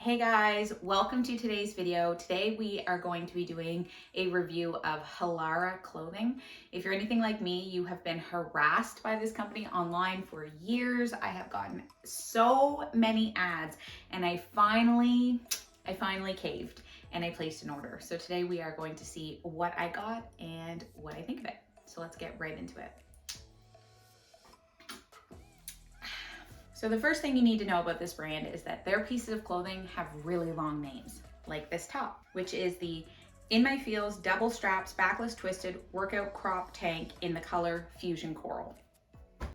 Hey guys, welcome to today's video. Today we are going to be doing a review of Halara clothing. If you're anything like me, you have been harassed by this company online for years. I have gotten so many ads and I finally caved and I placed an order. So today we are going to see what I got and what I think of it. So let's get right into it. So the first thing you need to know about this brand is that their pieces of clothing have really long names, like this top, which is the In My Feels double straps backless twisted workout crop tank in the color Fusion Coral.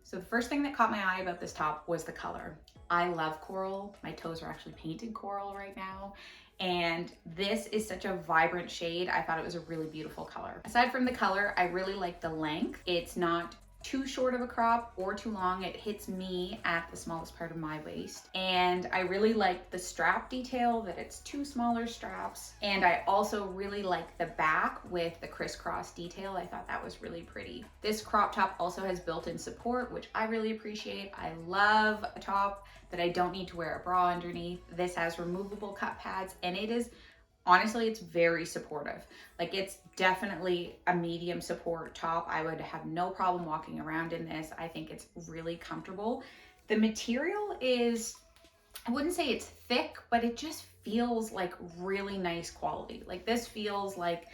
So the first thing that caught my eye about this top was the color. I love coral. My toes are actually painted coral right now. And this is such a vibrant shade. I thought it was a really beautiful color. Aside from the color, I really like the length. It's not too short of a crop or too long. It hits me at the smallest part of my waist. And I really like the strap detail, that it's two smaller straps. And I also really like the back with the crisscross detail. I thought that was really pretty. This crop top also has built-in support, which I really appreciate. I love a top that I don't need to wear a bra underneath. This has removable cup pads and it is honestly, it's very supportive. Like, it's definitely a medium support top. I would have no problem walking around in this. I think it's really comfortable. The material is, I wouldn't say it's thick, but it just feels like really nice quality. Like, this feels like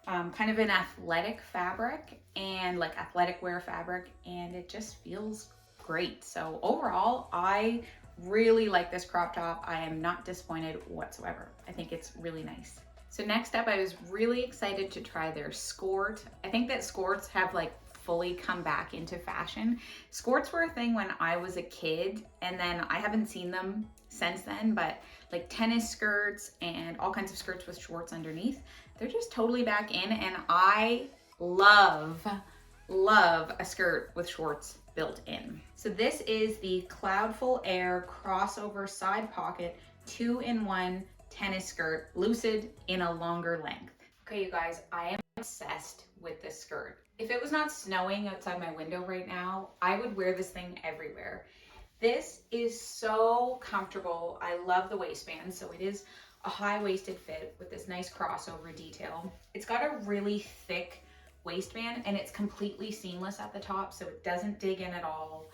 kind of an athletic fabric and like athletic wear fabric, and it just feels great. So overall, I really like this crop top. I am not disappointed whatsoever. I think it's really nice. So next up, I was really excited to try their skort. I think that skorts have like fully come back into fashion. Skorts were a thing when I was a kid, and then I haven't seen them since then, but like tennis skirts and all kinds of skirts with shorts underneath, they're just totally back in, and I love a skirt with shorts built in. So this is the Cloudful Air crossover side pocket 2-in-1 tennis skirt, lucid in a longer length. Okay, you guys, I am obsessed with this skirt. If it was not snowing outside my window right now, I would wear this thing everywhere. This is so comfortable. I love the waistband. So it is a high-waisted fit with this nice crossover detail. It's got a really thick waistband and it's completely seamless at the top, so it doesn't dig in at all.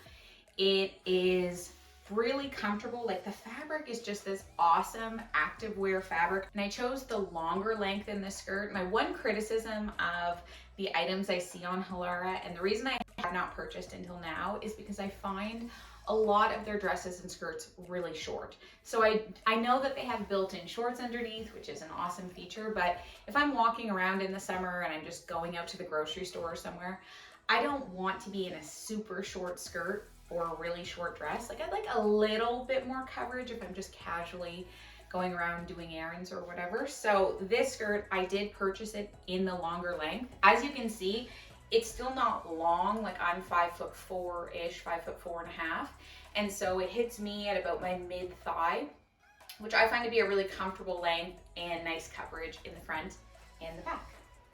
It is really comfortable. Like, the fabric is just this awesome activewear fabric, and I chose the longer length in this skirt. My one criticism of the items I see on Halara, and the reason I have not purchased until now, is because I find a lot of their dresses and skirts really short. So I know that they have built-in shorts underneath, which is an awesome feature, but if I'm walking around in the summer and I'm just going out to the grocery store or somewhere, I don't want to be in a super short skirt or a really short dress. Like, I'd like a little bit more coverage if I'm just casually going around doing errands or whatever. So this skirt, I did purchase it in the longer length. As you can see, it's still not long. Like, I'm 5'4"-ish, 5'4.5". And so it hits me at about my mid-thigh, which I find to be a really comfortable length and nice coverage in the front and the back.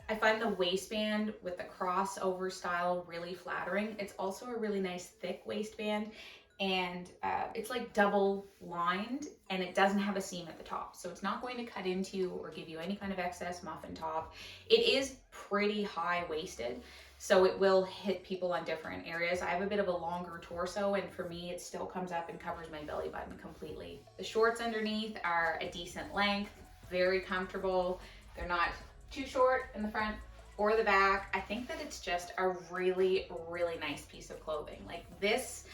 I find the waistband with the crossover style really flattering. It's also a really nice thick waistband, and it's like double lined, and it doesn't have a seam at the top. So it's not going to cut into or give you any kind of excess muffin top. It is pretty high waisted, so it will hit people on different areas. I have a bit of a longer torso, and for me, it still comes up and covers my belly button completely. The shorts underneath are a decent length, very comfortable. They're not too short in the front or the back. I think that it's just a really, really nice piece of clothing. Like, this,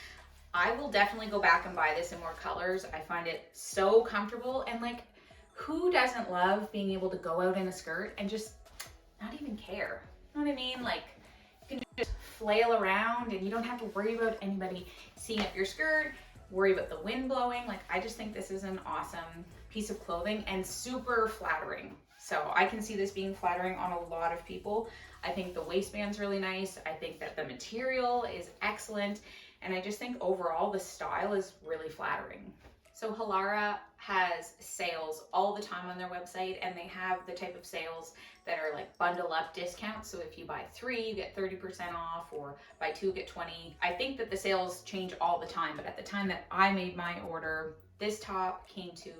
I will definitely go back and buy this in more colors. I find it so comfortable, and like, who doesn't love being able to go out in a skirt and just not even care? You know what I mean? Like, you can just flail around and you don't have to worry about anybody seeing up your skirt, worry about the wind blowing. Like, I just think this is an awesome piece of clothing and super flattering. So I can see this being flattering on a lot of people. I think the waistband's really nice. I think that the material is excellent. And I just think overall the style is really flattering. So Halara has sales all the time on their website, and they have the type of sales that are like bundle up discounts. So if you buy 3, you get 30% off, or buy 2, get 20. I think that the sales change all the time, but at the time that I made my order, this top came to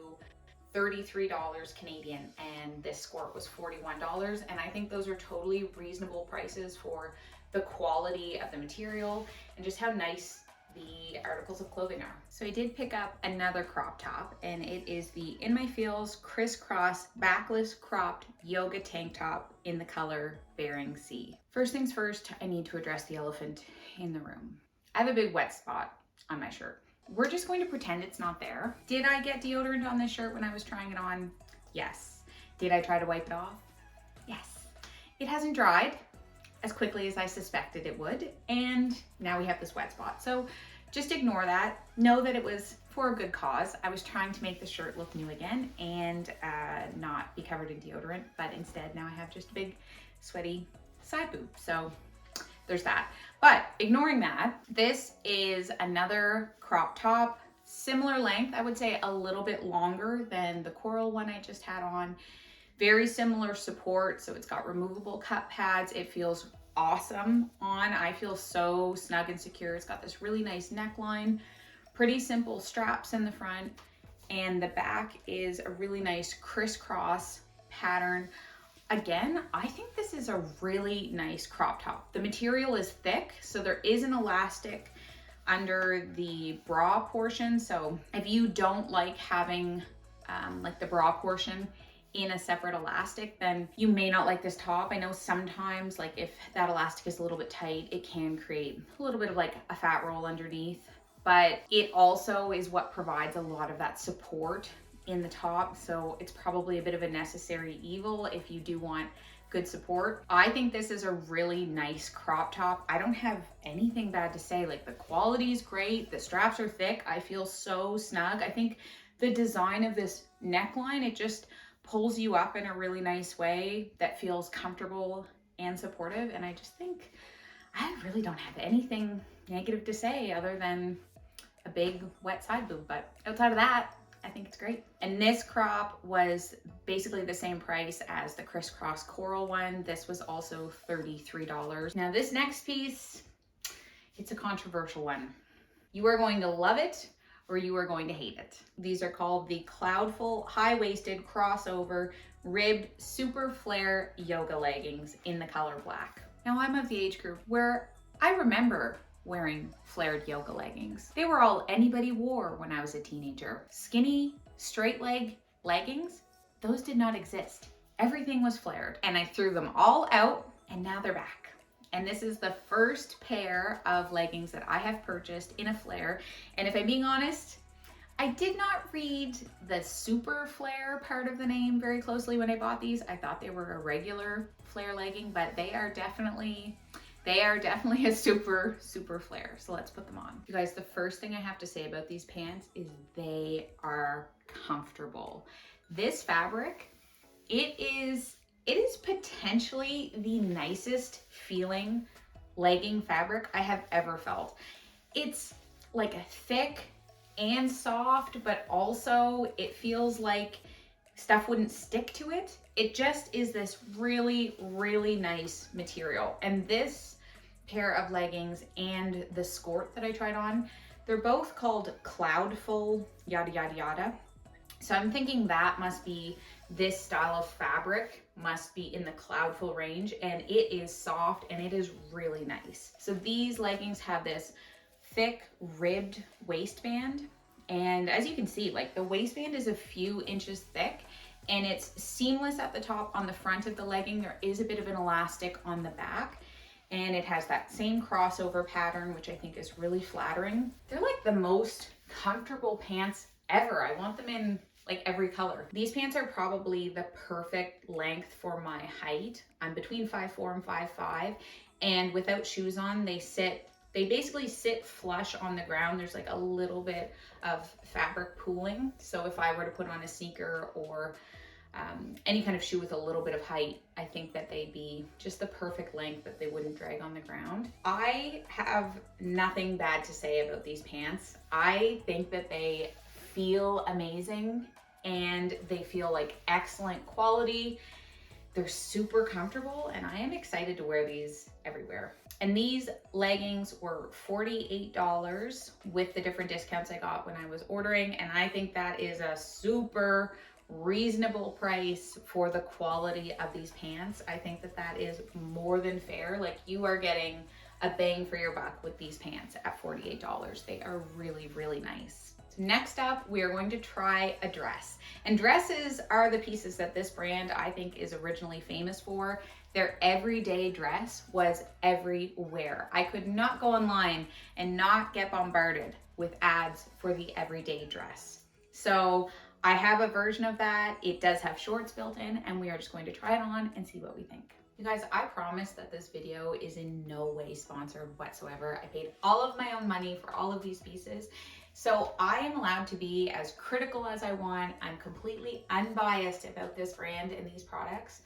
$33 Canadian, and this skort was $41. And I think those are totally reasonable prices for the quality of the material and just how nice the articles of clothing are. So I did pick up another crop top, and it is the In My Feels crisscross backless cropped yoga tank top in the color Bering Sea. First things first, I need to address the elephant in the room. I have a big wet spot on my shirt. We're just going to pretend it's not there. Did I get deodorant on this shirt when I was trying it on? Yes. Did I try to wipe it off? Yes. It hasn't dried as quickly as I suspected it would, and now we have this wet spot. So just ignore that. Know that it was for a good cause. I was trying to make the shirt look new again and not be covered in deodorant, but instead now I have just a big sweaty side boob. So there's that. But ignoring that, this is another crop top, similar length. I would say a little bit longer than the coral one I just had on. Very similar support, so it's got removable cup pads. It feels awesome on. I feel so snug and secure. It's got this really nice neckline, pretty simple straps in the front, and the back is a really nice crisscross pattern. Again, I think this is a really nice crop top. The material is thick, so there is an elastic under the bra portion. So if you don't like having like the bra portion in a separate elastic, then you may not like this top. I know sometimes, like if that elastic is a little bit tight, it can create a little bit of like a fat roll underneath, but it also is what provides a lot of that support in the top. So it's probably a bit of a necessary evil if you do want good support. I think this is a really nice crop top. I don't have anything bad to say. Like the quality is great. The straps are thick. I feel so snug. I think the design of this neckline, it just pulls you up in a really nice way that feels comfortable and supportive. And I just think I really don't have anything negative to say other than a big wet side boob. But outside of that, I think it's great. And this crop was basically the same price as the crisscross coral one. This was also $33. Now this next piece, it's a controversial one. You are going to love it or you are going to hate it. These are called the Cloudful high-waisted crossover ribbed super flare yoga leggings in the color black. Now I'm of the age group where I remember wearing flared yoga leggings. They were all anybody wore when I was a teenager. Skinny, straight leg leggings, those did not exist. Everything was flared, and I threw them all out, and now they're back. And this is the first pair of leggings that I have purchased in a flare. And if I'm being honest, I did not read the super flare part of the name very closely when I bought these. I thought they were a regular flare legging, but they are definitely a super flare. So let's put them on. You guys, the first thing I have to say about these pants is they are comfortable. This fabric, it is potentially the nicest feeling legging fabric I have ever felt. It's like a thick and soft, but also it feels like stuff wouldn't stick to it. It just is this really, really nice material. And this pair of leggings and the skort that I tried on, they're both called Cloudful yada yada yada. So I'm thinking that must be this style of fabric must be in the Cloudful range, and it is soft and it is really nice. So these leggings have this thick ribbed waistband, and as you can see, like the waistband is a few inches thick and it's seamless at the top on the front of the legging. There is a bit of an elastic on the back, and it has that same crossover pattern, which I think is really flattering. They're like the most comfortable pants ever. I want them in like every color. These pants are probably the perfect length for my height. I'm between 5'4" and 5'5", and without shoes on, they basically sit flush on the ground. There's like a little bit of fabric pooling. So if I were to put on a sneaker or any kind of shoe with a little bit of height, I think that they'd be just the perfect length that they wouldn't drag on the ground. I have nothing bad to say about these pants. I think that they feel amazing and they feel like excellent quality. They're super comfortable, and I am excited to wear these everywhere. And these leggings were $48 with the different discounts I got when I was ordering, and I think that is a super reasonable price for the quality of these pants, I think that that is more than fair. Like, you are getting a bang for your buck with these pants at $48. They are really, really nice. So next up, we are going to try a dress. And dresses are the pieces that this brand, I think, is originally famous for. Their everyday dress was everywhere. I could not go online and not get bombarded with ads for the everyday dress. So I have a version of that. It does have shorts built in, and we are just going to try it on and see what we think. You guys, I promise that this video is in no way sponsored whatsoever. I paid all of my own money for all of these pieces. So I am allowed to be as critical as I want. I'm completely unbiased about this brand and these products,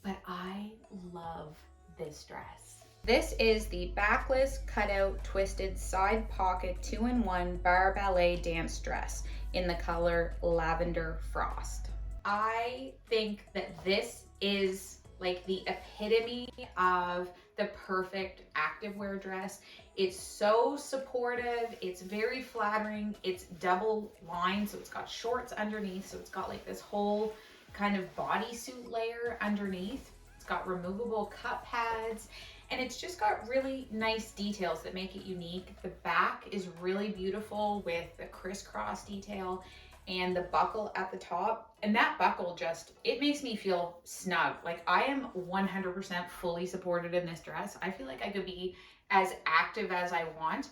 but I love this dress. This is the backless cutout twisted side pocket 2-in-1 bar ballet dance dress in the color Lavender Frost. I think that this is like the epitome of the perfect activewear dress. It's so supportive, it's very flattering, it's double lined, so it's got shorts underneath, so it's got like this whole kind of bodysuit layer underneath. It's got removable cup pads, and it's just got really nice details that make it unique. The back is really beautiful with the crisscross detail and the buckle at the top. And that buckle just, it makes me feel snug. Like, I am 100% fully supported in this dress. I feel like I could be as active as I want,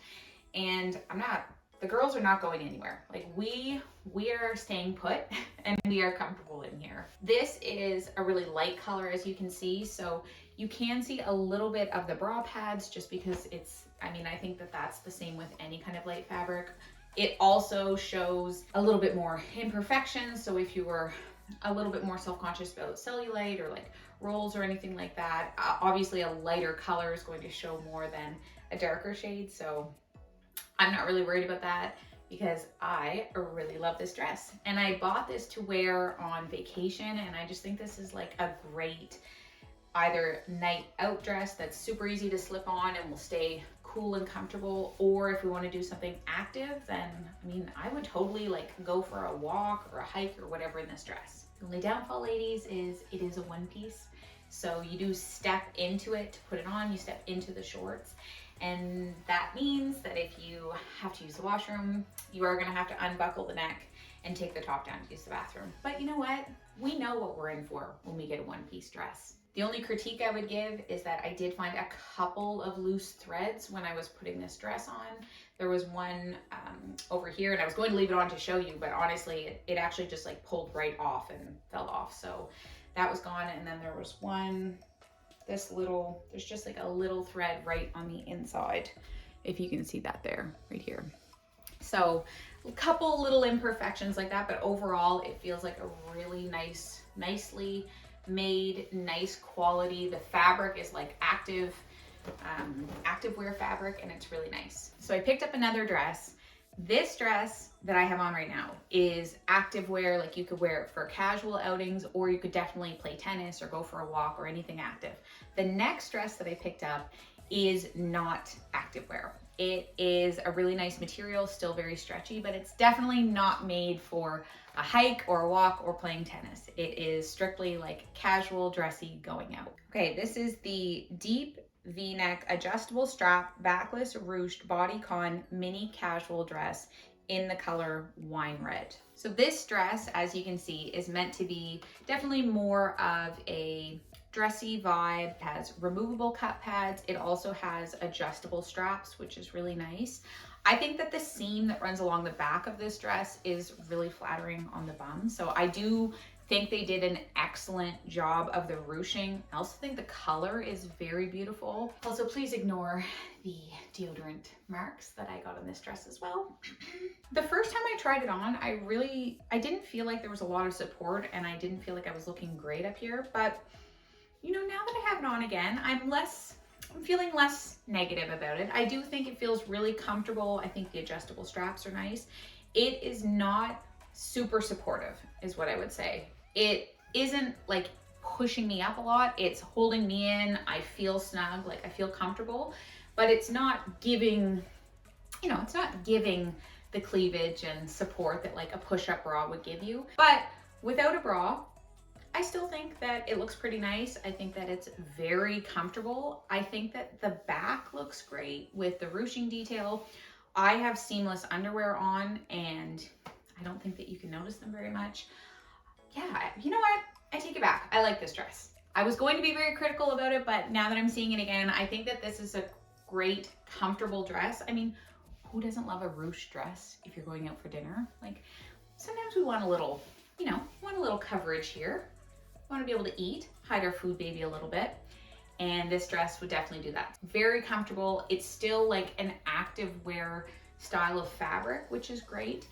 and the girls are not going anywhere. Like, we are staying put and we are comfortable in here. This is a really light color, as you can see. So you can see a little bit of the bra pads just because it's, I mean, I think that that's the same with any kind of light fabric. It also shows a little bit more imperfections. So if you were a little bit more self-conscious about cellulite or like rolls or anything like that, obviously a lighter color is going to show more than a darker shade. So I'm not really worried about that because I really love this dress. And I bought this to wear on vacation, and I just think this is like a great either night out dress that's super easy to slip on and will stay cool and comfortable, or if we want to do something active, then I mean, I would totally like go for a walk or a hike or whatever in this dress. The only downfall, ladies, is it is a one piece. So you do step into it to put it on, you step into the shorts. And that means that if you have to use the washroom, you are gonna have to unbuckle the neck and take the top down to use the bathroom. But you know what? We know what we're in for when we get a one-piece dress. The only critique I would give is that I did find a couple of loose threads when I was putting this dress on. There was one over here, and I was going to leave it on to show you, but honestly, it actually just like pulled right off and fell off. So that was gone. And then there was one, there's just like a little thread right on the inside, if you can see that there, right here. So a couple little imperfections like that, but overall it feels like a really nicely made, nice quality. The fabric is like activewear fabric, and it's really nice. So I picked up another dress. This dress that I have on right now is activewear. Like, you could wear it for casual outings, or you could definitely play tennis or go for a walk or anything active. The next dress that I picked up is not activewear. It is a really nice material, still very stretchy, but it's definitely not made for a hike or a walk or playing tennis. It is strictly like casual, dressy, going out. Okay, this is the deep V-neck adjustable strap backless ruched bodycon mini casual dress in the color wine red. So this dress, as you can see, is meant to be definitely more of a dressy vibe. It has removable cup pads. It also has adjustable straps, which is really nice. I think that the seam that runs along the back of this dress is really flattering on the bum. So I do think they did an excellent job of the ruching. I also think the color is very beautiful. Also, please ignore the deodorant marks that I got on this dress as well. The first time I tried it on, I didn't feel like there was a lot of support, and I didn't feel like I was looking great up here. But you know, now that I have it on again, I'm feeling less negative about it. I do think it feels really comfortable. I think the adjustable straps are nice. It is not super supportive, is what I would say. It isn't like pushing me up a lot. It's holding me in. I feel snug, like I feel comfortable, but it's not giving, it's not giving the cleavage and support that like a push-up bra would give you. But Without a bra, I still think that it looks pretty nice. I think that it's very comfortable. I think that the back looks great with the ruching detail. I have seamless underwear on and I don't think that you can notice them very much. Yeah, you know what? I take it back. I like this dress. I was going to be very critical about it, but now that I'm seeing it again, I think that this is a great, comfortable dress. I mean, who doesn't love a ruched dress if you're going out for dinner? Like, sometimes we want a little, you know, want a little coverage here. We want to be able to eat, hide our food baby a little bit. And this dress would definitely do that. Very comfortable. It's still like an active wear style of fabric, which is great.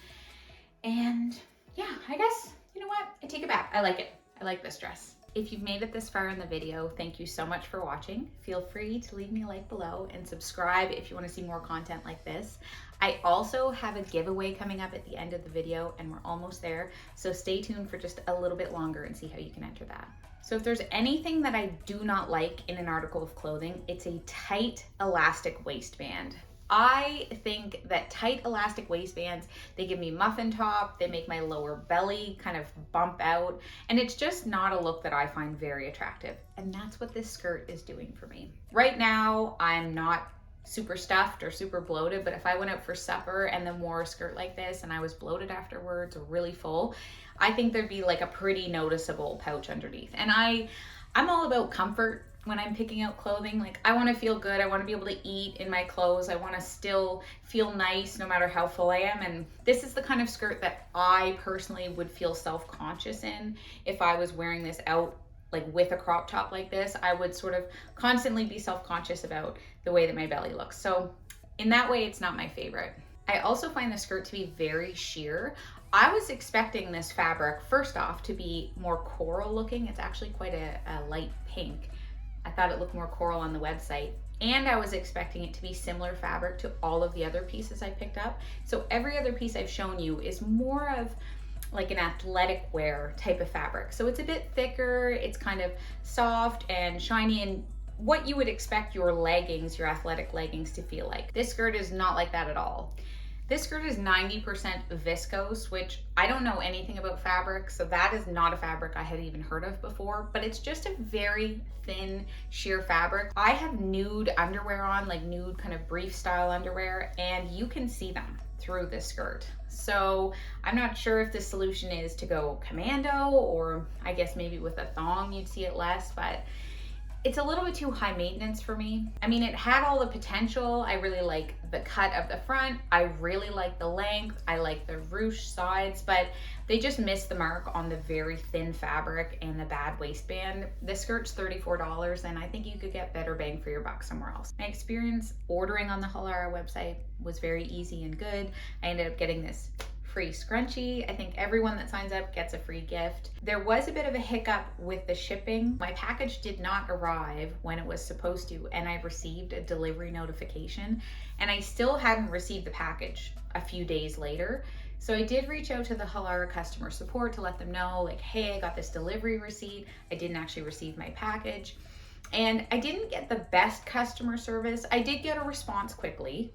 And yeah, I guess, you know what? I take it back. I like it. I like this dress. If you've made it this far in the video, thank you so much for watching. Feel free to leave me a like below and subscribe if you want to see more content like this. I also have a giveaway coming up at the end of the video and we're almost there. So stay tuned for just a little bit longer and see how you can enter that. So if there's anything that I do not like in an article of clothing, it's a tight elastic waistband. I think that tight elastic waistbands, they give me muffin top, they make my lower belly kind of bump out, and it's just not a look that I find very attractive. And that's what this skirt is doing for me. Right now, I'm not super stuffed or super bloated, but if I went out for supper and then wore a skirt like this and I was bloated afterwards or really full, I think there'd be like a pretty noticeable pouch underneath. And I'm all about comfort when I'm picking out clothing. Like, I want to feel good. I want to be able to eat in my clothes. I want to still feel nice no matter how full I am. And this is the kind of skirt that I personally would feel self-conscious in if I was wearing this out like with a crop top like this. I would sort of constantly be self-conscious about the way that my belly looks. So in that way, it's not my favorite. I also find the skirt to be very sheer. I was expecting this fabric, first off, to be more coral looking. It's actually quite a light pink. I thought it looked more coral on the website. And I was expecting it to be similar fabric to all of the other pieces I picked up. So every other piece I've shown you is more of like an athletic wear type of fabric. So it's a bit thicker, it's kind of soft and shiny and what you would expect your leggings, your athletic leggings to feel like. This skirt is not like that at all. This skirt is 90% viscose, which I don't know anything about fabric, so that is not a fabric I had even heard of before, but it's just a very thin, sheer fabric. I have nude underwear on, like nude kind of brief style underwear, and you can see them through this skirt. So I'm not sure if the solution is to go commando, or I guess maybe with a thong you'd see it less, but it's a little bit too high maintenance for me. I mean, it had all the potential. I really like the cut of the front. I really like the length. I like the ruched sides, but they just missed the mark on the very thin fabric and the bad waistband. This skirt's $34 and I think you could get better bang for your buck somewhere else. My experience ordering on the Halara website was very easy and good. I ended up getting this free scrunchie. I think everyone that signs up gets a free gift. There was a bit of a hiccup with the shipping. My package did not arrive when it was supposed to, and I received a delivery notification, and I still hadn't received the package a few days later. So I did reach out to the Halara customer support to let them know, like, hey, I got this delivery receipt. I didn't actually receive my package. And I didn't get the best customer service. I did get a response quickly,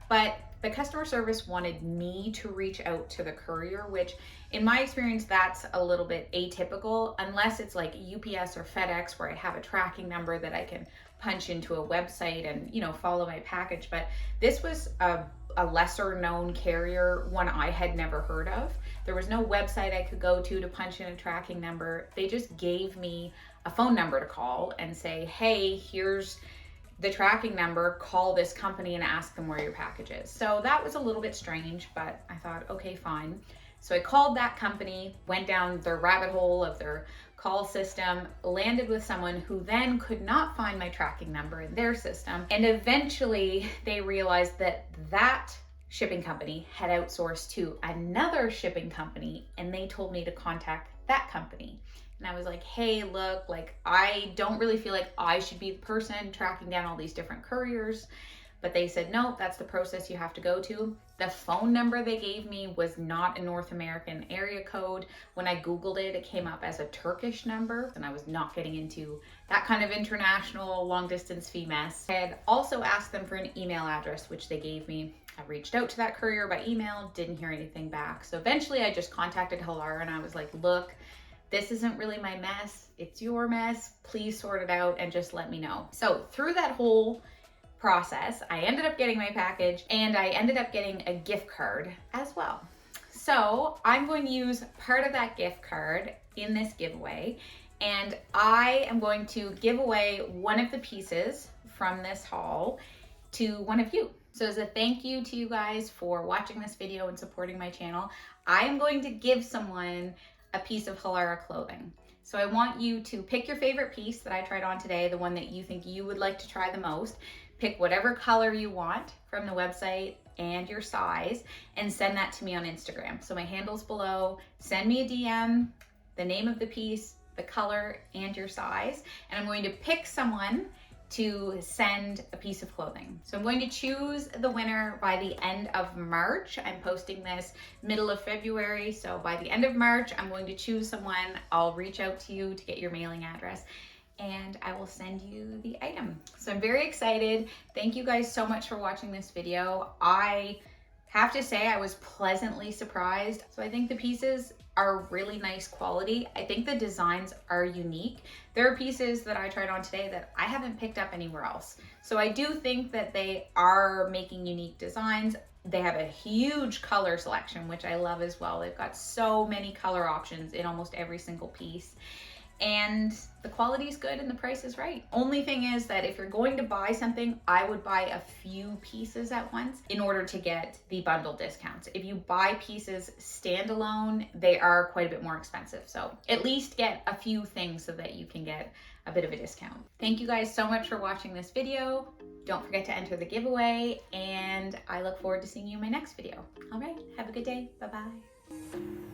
but the customer service wanted me to reach out to the courier, which in my experience, that's a little bit atypical, unless it's like UPS or FedEx where I have a tracking number that I can punch into a website and, you know, follow my package. But this was a lesser known carrier, one I had never heard of. There was no website I could go to punch in a tracking number. They just gave me a phone number to call and say, hey, here's the tracking number, call this company and ask them where your package is. So that was a little bit strange, but I thought, okay, fine. So I called that company, went down their rabbit hole of their call system, landed with someone who then could not find my tracking number in their system. And eventually they realized that that shipping company had outsourced to another shipping company, and they told me to contact that company. And I was like, hey, look, like, I don't really feel like I should be the person tracking down all these different couriers. But they said, no, that's the process you have to go to. The phone number they gave me was not a North American area code. When I Googled it, it came up as a Turkish number, and I was not getting into that kind of international long distance fee mess. I had also asked them for an email address, which they gave me. I reached out to that courier by email, didn't hear anything back. So eventually I just contacted Halara and I was like, look, this isn't really my mess. It's your mess. Please sort it out and just let me know. So through that whole process, I ended up getting my package and I ended up getting a gift card as well. So I'm going to use part of that gift card in this giveaway, and I am going to give away one of the pieces from this haul to one of you. So as a thank you to you guys for watching this video and supporting my channel, I am going to give someone a piece of Halara clothing. So I want you to pick your favorite piece that I tried on today, the one that you think you would like to try the most. Pick whatever color you want from the website and your size and send that to me on Instagram. So my handle's below. Send me a DM, the name of the piece, the color, and your size. And I'm going to pick someone to send a piece of clothing. So I'm going to choose the winner by the end of March. I'm posting this middle of February. So by the end of March, I'm going to choose someone. I'll reach out to you to get your mailing address and I will send you the item. So I'm very excited. Thank you guys so much for watching this video. I have to say I was pleasantly surprised. So I think the pieces are really nice quality. I think the designs are unique. There are pieces that I tried on today that I haven't picked up anywhere else. So I do think that they are making unique designs. They have a huge color selection, which I love as well. They've got so many color options in almost every single piece. And the quality is good and the price is right. Only thing is that if you're going to buy something, I would buy a few pieces at once in order to get the bundle discounts. If you buy pieces standalone, they are quite a bit more expensive. So at least get a few things so that you can get a bit of a discount. Thank you guys so much for watching this video. Don't forget to enter the giveaway and I look forward to seeing you in my next video. All right, have a good day. Bye-bye.